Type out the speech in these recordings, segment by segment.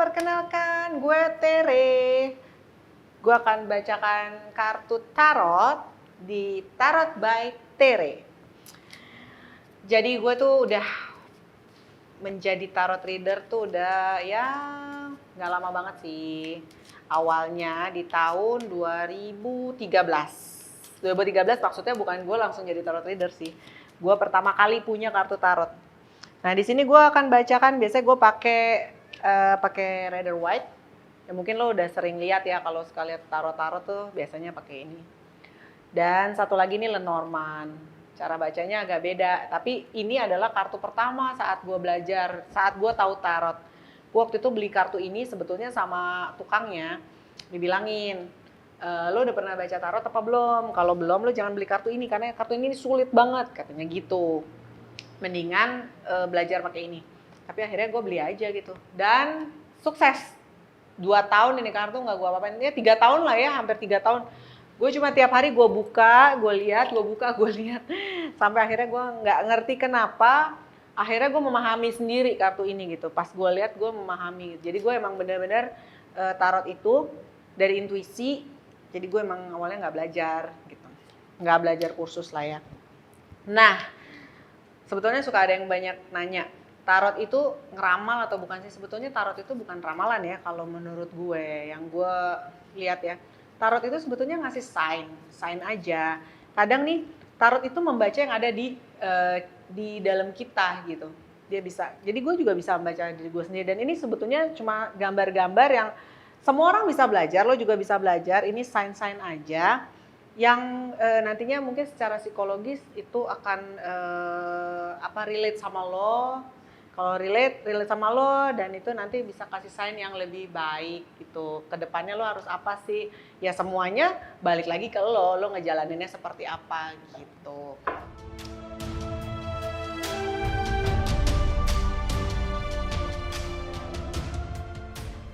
perkenalkan gue Tere. Gue akan bacakan kartu tarot di Tarot by Tere. Jadi gue tuh udah menjadi tarot reader tuh udah ya nggak lama banget sih. Awalnya di tahun 2013. 2013 maksudnya bukan gue langsung jadi tarot reader sih. Gue pertama kali punya kartu tarot. Nah di sini gue akan bacakan, biasanya gue pakai Rider White. Ya mungkin lo udah sering lihat ya kalau sekalian tarot-tarot tuh biasanya pakai ini. Dan satu lagi nih Lenormand. Cara bacanya agak beda, tapi ini adalah kartu pertama saat gue belajar, saat gue tahu tarot. Gue waktu itu beli kartu ini sebetulnya sama tukangnya, dibilangin, lo udah pernah baca tarot apa belum? Kalau belum lo jangan beli kartu ini karena kartu ini sulit banget, katanya gitu. Mendingan belajar pakai ini. Tapi akhirnya gue beli aja gitu. Dan sukses. 2 tahun ini kartu nggak gue apa-apain. Ya 3 tahun lah ya, hampir 3 tahun. Gue cuma tiap hari gue buka, gue lihat, gue buka, gue lihat. Sampai akhirnya gue nggak ngerti kenapa. Akhirnya gue memahami sendiri kartu ini gitu. Pas gue lihat gue memahami. Jadi gue emang benar-benar tarot itu dari intuisi. Jadi gue emang awalnya nggak belajar gitu. Nggak belajar kursus lah ya. Nah. Sebetulnya suka ada yang banyak nanya, tarot itu ngeramal atau bukan sih? Sebetulnya tarot itu bukan ramalan ya kalau menurut gue, yang gue lihat ya. Tarot itu sebetulnya ngasih sign aja. Kadang nih tarot itu membaca yang ada di dalam kita gitu. Dia bisa. Jadi gue juga bisa membaca diri gue sendiri, dan ini sebetulnya cuma gambar-gambar yang semua orang bisa belajar, lo juga bisa belajar. Ini sign aja. Yang nantinya mungkin secara psikologis itu akan relate sama lo. Kalau relate sama lo, dan itu nanti bisa kasih sign yang lebih baik gitu. Kedepannya lo harus apa sih? Ya semuanya balik lagi ke lo ngejalaninnya seperti apa gitu.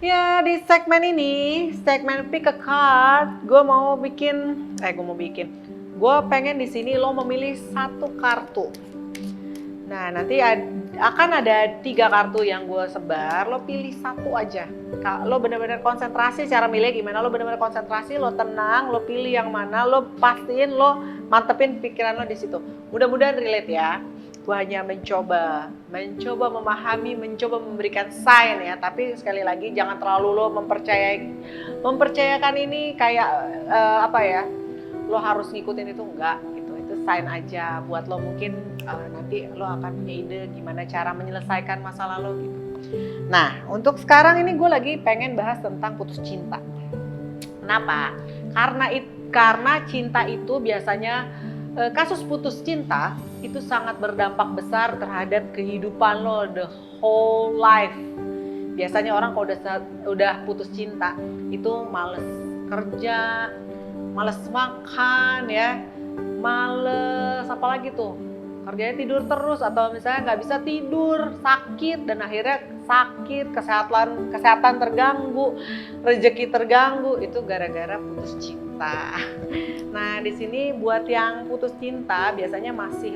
Ya di segmen ini, segmen pick a card, gue pengen di sini lo memilih satu kartu. Nah nanti akan ada 3 kartu yang gue sebar, lo pilih satu aja. Lo bener-bener konsentrasi cara milih gimana, lo bener-bener konsentrasi, lo tenang, lo pilih yang mana, lo pastiin, lo mantepin pikiran lo di situ. Mudah-mudahan relate ya. Gue hanya mencoba memahami, mencoba memberikan sign ya. Tapi sekali lagi jangan terlalu lo mempercayakan ini kayak lo harus ngikutin itu, enggak gitu. Itu sign aja buat lo, mungkin nanti lo akan punya ide gimana cara menyelesaikan masalah lo gitu. Nah untuk sekarang ini gue lagi pengen bahas tentang putus cinta. Kenapa? Karena cinta itu biasanya kasus putus cinta itu sangat berdampak besar terhadap kehidupan lo the whole life. Biasanya orang kalau udah putus cinta itu males kerja, males makan ya, males apalagi tuh, kerjanya tidur terus, atau misalnya nggak bisa tidur, sakit, dan akhirnya sakit, kesehatan terganggu, rezeki terganggu, itu gara-gara putus cinta. Nah di sini buat yang putus cinta biasanya masih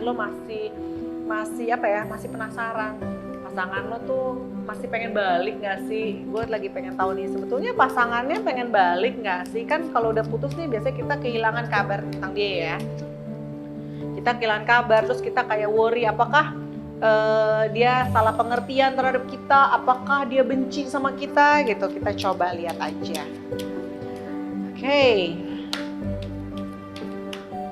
penasaran, pasangan lo tuh masih pengen balik nggak sih? Gue lagi pengen tahu nih, sebetulnya pasangannya pengen balik nggak sih? Kan kalau udah putus nih biasanya kita kehilangan kabar tentang dia ya. Kita kehilangan kabar, terus kita kayak worry apakah dia salah pengertian terhadap kita, apakah dia benci sama kita gitu. Kita coba lihat aja.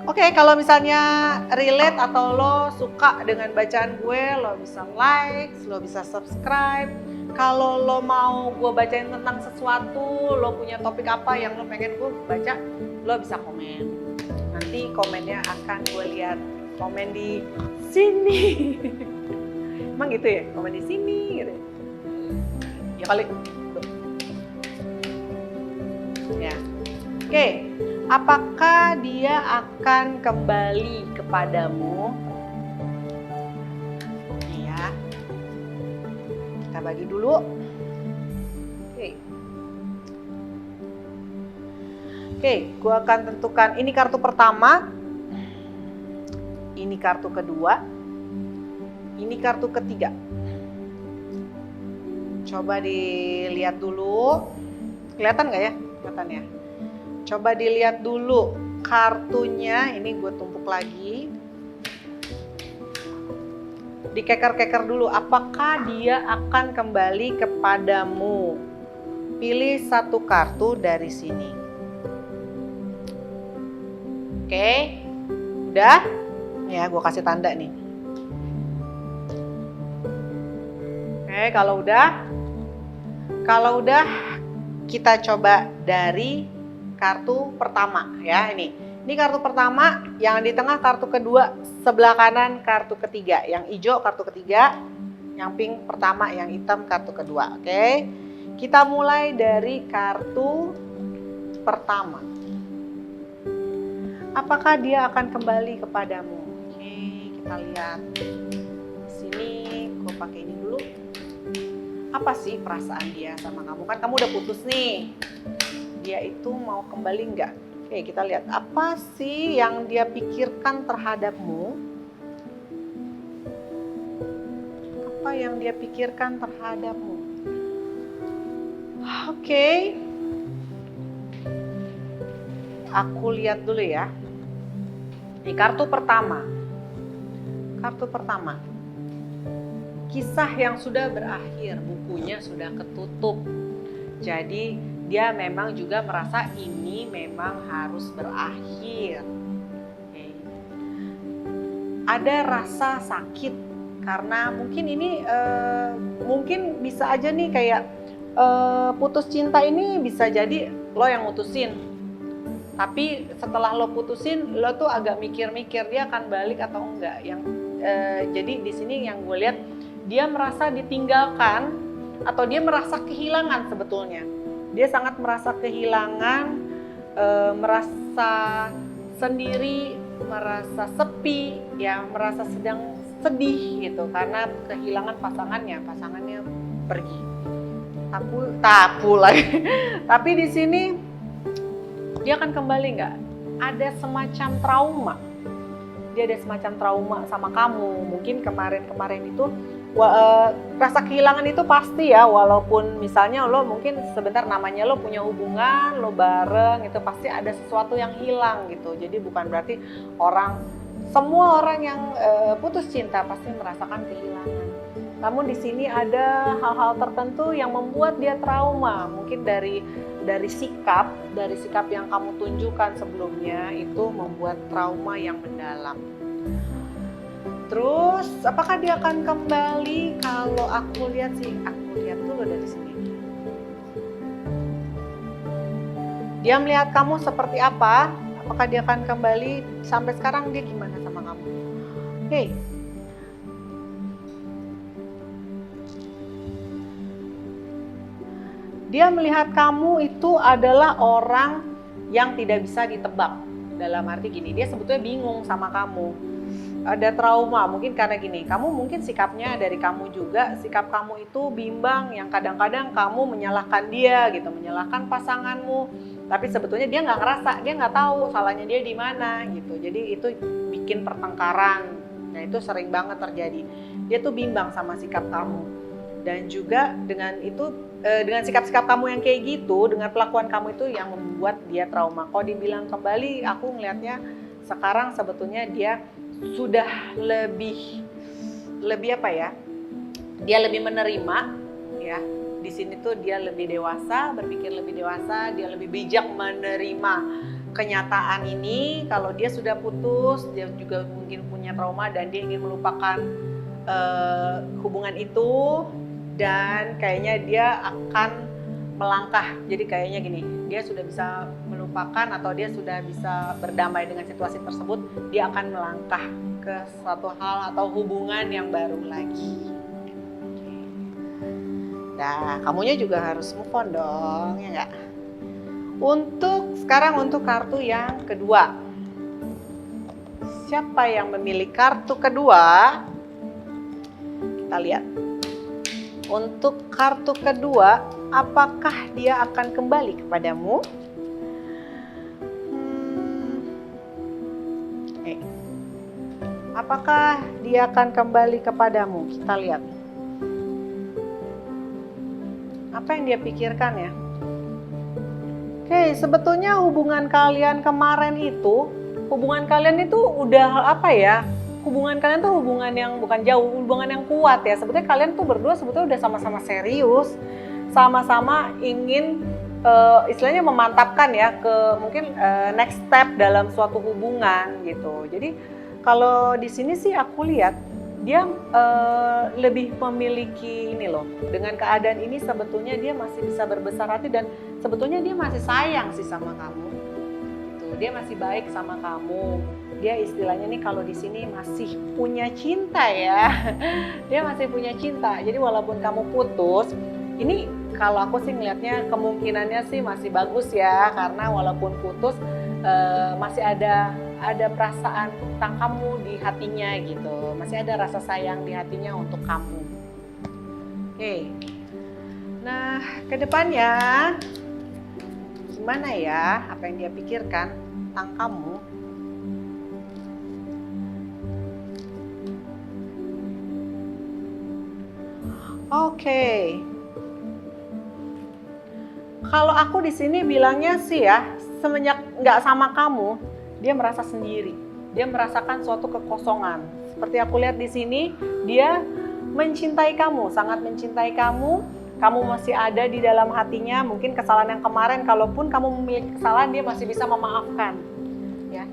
Oke, kalau misalnya relate atau lo suka dengan bacaan gue, lo bisa like, lo bisa subscribe. Kalau lo mau gue bacain tentang sesuatu, lo punya topik apa yang lo pengen gue baca, lo bisa komen. Nanti komennya akan gue lihat. Komen di sini. Emang gitu ya? Komen di sini gitu. Ya kali. Ya. Oke. Apakah dia akan kembali kepadamu? Nih ya. Kita bagi dulu. Oke, gue akan tentukan ini kartu pertama. Ini kartu kedua. Ini kartu ketiga. Coba dilihat dulu. Kelihatan nggak ya? Kelihatan ya. Coba dilihat dulu kartunya. Ini gue tumpuk lagi. Dikeker-keker dulu. Apakah dia akan kembali kepadamu? Pilih satu kartu dari sini. Oke. Udah? Ya, gue kasih tanda nih. Oke, kalau udah kita coba dari kartu pertama ya ini. Ini kartu pertama, yang di tengah kartu kedua, sebelah kanan kartu ketiga. Yang hijau kartu ketiga, yang pink pertama, yang hitam kartu kedua. Oke. Kita mulai dari kartu pertama. Apakah dia akan kembali kepadamu? Oke, kita lihat. Di sini gue pakai ini dulu. Apa sih perasaan dia sama kamu? Kan kamu udah putus nih. Dia itu mau kembali nggak? Oke, kita lihat. Apa sih yang dia pikirkan terhadapmu? Apa yang dia pikirkan terhadapmu? Oke. Aku lihat dulu ya. Ini kartu pertama. Kartu pertama. Kisah yang sudah berakhir, bukunya sudah ketutup. Jadi dia memang juga merasa ini memang harus berakhir. Oke. Ada rasa sakit karena mungkin ini mungkin bisa aja nih kayak putus cinta ini bisa jadi lo yang mutusin. Tapi setelah lo putusin, lo tuh agak mikir-mikir dia akan balik atau enggak. Jadi di sini yang gue lihat dia merasa ditinggalkan atau dia merasa kehilangan sebetulnya. Dia sangat merasa kehilangan, merasa sendiri, merasa sepi, ya merasa sedang sedih gitu karena kehilangan pasangannya pergi. Tapu lagi. Tapi di sini dia akan kembali nggak? Ada semacam trauma. Dia ada semacam trauma sama kamu. Mungkin kemarin itu rasa kehilangan itu pasti ya. Walaupun misalnya lo mungkin sebentar namanya lo punya hubungan, lo bareng, itu pasti ada sesuatu yang hilang gitu. Jadi bukan berarti semua orang yang putus cinta pasti merasakan kehilangan. Namun di sini ada hal-hal tertentu yang membuat dia trauma. Mungkin dari sikap yang kamu tunjukkan sebelumnya itu membuat trauma yang mendalam. Terus apakah dia akan kembali? Kalau aku lihat dulu dari sini. Dia melihat kamu seperti apa? Apakah dia akan kembali? Sampai sekarang dia gimana sama kamu? Hey. Dia melihat kamu itu adalah orang yang tidak bisa ditebak. Dalam arti gini, dia sebetulnya bingung sama kamu. Ada trauma, mungkin karena gini, kamu mungkin sikapnya dari kamu juga, sikap kamu itu bimbang, yang kadang-kadang kamu menyalahkan dia gitu, menyalahkan pasanganmu. Tapi sebetulnya dia nggak ngerasa, dia nggak tahu salahnya dia di mana gitu. Jadi itu bikin pertengkaran. Nah itu sering banget terjadi. Dia tuh bimbang sama sikap kamu. Dan juga dengan sikap-sikap kamu yang kayak gitu, dengan pelakuan kamu itu yang membuat dia trauma. Kalau dibilang kembali, aku ngelihatnya sekarang sebetulnya dia sudah lebih apa ya? Dia lebih menerima, ya. Di sini tuh dia lebih dewasa, berpikir lebih dewasa, dia lebih bijak menerima kenyataan ini. Kalau dia sudah putus, dia juga mungkin punya trauma dan dia ingin melupakan hubungan itu. Dan kayaknya dia akan melangkah. Jadi kayaknya gini, dia sudah bisa melupakan atau dia sudah bisa berdamai dengan situasi tersebut. Dia akan melangkah ke suatu hal atau hubungan yang baru lagi. Nah, kamunya juga harus move on dong, ya nggak? Sekarang untuk kartu yang kedua. Siapa yang memilih kartu kedua? Kita lihat. Untuk kartu kedua, apakah dia akan kembali kepadamu? Apakah dia akan kembali kepadamu? Kita lihat. Apa yang dia pikirkan ya? Oke, sebetulnya hubungan kalian itu udah apa ya? Hubungan kalian tuh hubungan yang bukan jauh, hubungan yang kuat ya. Sebetulnya kalian tuh berdua sebetulnya udah sama-sama serius, sama-sama ingin istilahnya memantapkan ya ke mungkin next step dalam suatu hubungan gitu. Jadi kalau di sini sih aku lihat dia lebih memiliki ini loh, dengan keadaan ini sebetulnya dia masih bisa berbesar hati dan sebetulnya dia masih sayang sih sama kamu. Gitu. Dia masih baik sama kamu. Dia istilahnya nih kalau di sini masih punya cinta ya. Dia masih punya cinta. Jadi walaupun kamu putus, ini kalau aku sih ngelihatnya kemungkinannya sih masih bagus ya, karena walaupun putus masih ada perasaan tentang kamu di hatinya gitu, masih ada rasa sayang di hatinya untuk kamu. Oke, nah ke depannya gimana ya, apa yang dia pikirkan tentang kamu? Oke. Kalau aku di sini bilangnya sih ya, semenjak nggak sama kamu, dia merasa sendiri. Dia merasakan suatu kekosongan. Seperti aku lihat di sini, dia mencintai kamu, sangat mencintai kamu. Kamu masih ada di dalam hatinya. Mungkin kesalahan yang kemarin, kalaupun kamu memiliki kesalahan, dia masih bisa memaafkan. Ya,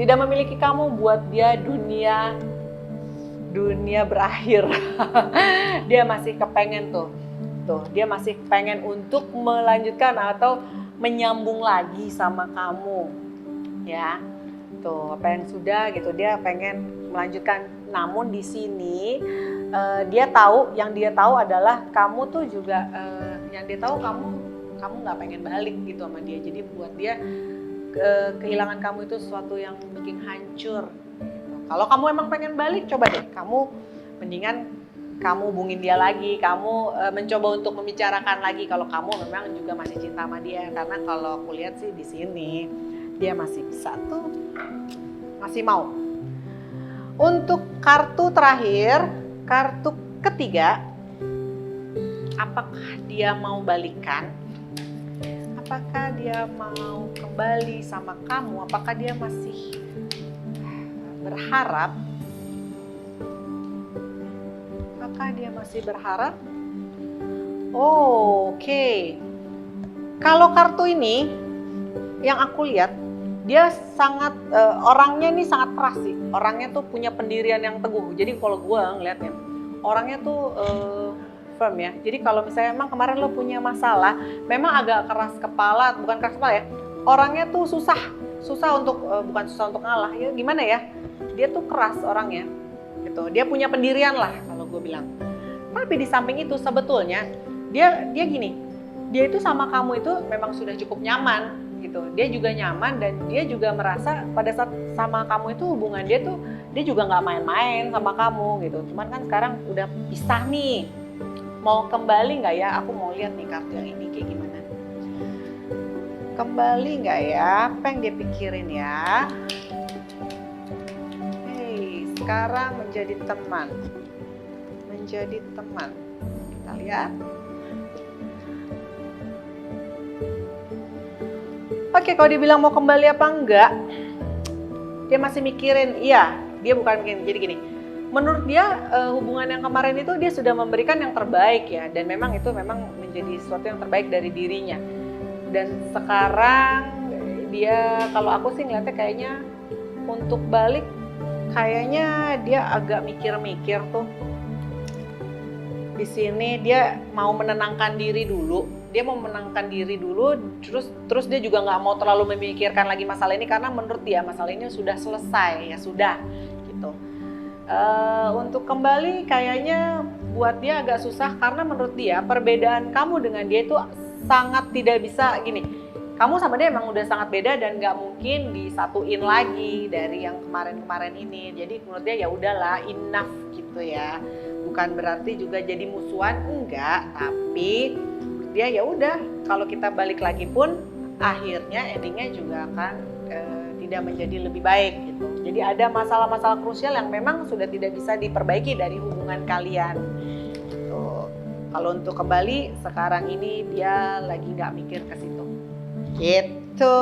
tidak memiliki kamu buat dia dunia berakhir. Dia masih kepengen tuh, dia masih pengen untuk melanjutkan atau menyambung lagi sama kamu, ya. Tuh apa yang sudah gitu, dia pengen melanjutkan. Namun di sini yang dia tahu adalah kamu tuh juga yang dia tahu kamu nggak pengen balik gitu sama dia. Jadi buat dia kehilangan kamu itu sesuatu yang bikin hancur. Kalau kamu emang pengen balik, coba deh kamu mendingan kamu hubungin dia lagi, kamu mencoba untuk membicarakan lagi kalau kamu memang juga masih cinta sama dia. Karena kalau aku lihat sih di sini dia masih bisa tuh, masih mau. Untuk kartu terakhir, kartu ketiga, apakah dia mau balikan? Apakah dia mau kembali sama kamu? Apakah dia masih berharap? Apakah dia masih berharap? Oke. Kalau kartu ini yang aku lihat, dia sangat orangnya nih sangat keras sih. Orangnya tuh punya pendirian yang teguh. Jadi kalau gue ngeliatnya, orangnya tuh firm ya. Jadi kalau misalnya emang kemarin lo punya masalah, memang agak keras kepala, bukan keras kepala ya. Orangnya tuh susah untuk bukan susah untuk ngalah. Ya gimana ya? Dia tuh keras orangnya. Gitu. Dia punya pendirian lah kalau gue bilang. Tapi di samping itu sebetulnya dia gini, dia itu sama kamu itu memang sudah cukup nyaman gitu. Dia juga nyaman dan dia juga merasa pada saat sama kamu itu hubungan dia tuh dia juga nggak main-main sama kamu gitu. Cuman kan sekarang udah pisah nih. Mau kembali nggak ya? Aku mau lihat nih kartu yang ini kayak gimana. Kembali nggak ya? Apa yang dia pikirin ya? Sekarang menjadi teman. Kita lihat. Oke, kalau dibilang mau kembali apa enggak, dia masih mikirin. Iya, dia bukan mikirin. Jadi gini, menurut dia hubungan yang kemarin itu dia sudah memberikan yang terbaik ya, dan memang itu memang menjadi sesuatu yang terbaik dari dirinya. Dan sekarang dia, kalau aku sih ngeliatnya kayaknya untuk balik, kayaknya dia agak mikir-mikir tuh. Di sini dia mau menenangkan diri dulu. Terus dia juga nggak mau terlalu memikirkan lagi masalah ini karena menurut dia masalah ini sudah selesai, ya sudah gitu. Untuk kembali kayaknya buat dia agak susah karena menurut dia perbedaan kamu dengan dia itu sangat tidak bisa gini. Kamu sama dia emang udah sangat beda dan nggak mungkin disatuin lagi dari yang kemarin-kemarin ini. Jadi menurut dia ya udahlah, enough gitu ya. Bukan berarti juga jadi musuhan, enggak. Tapi dia ya udah, kalau kita balik lagi pun akhirnya endingnya juga akan tidak menjadi lebih baik gitu. Jadi ada masalah-masalah krusial yang memang sudah tidak bisa diperbaiki dari hubungan kalian. Gitu. Kalau untuk ke Bali sekarang ini dia lagi nggak mikir ke situ. Gitu.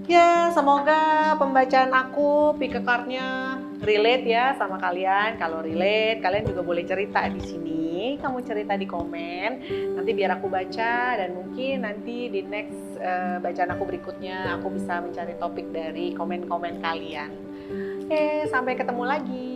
Ya, semoga pembacaan aku pick a card-nya relate ya sama kalian. Kalau relate, kalian juga boleh cerita di sini. Kamu cerita di komen. Nanti biar aku baca dan mungkin nanti di next bacaan aku berikutnya aku bisa mencari topik dari komen-komen kalian. Oke, sampai ketemu lagi.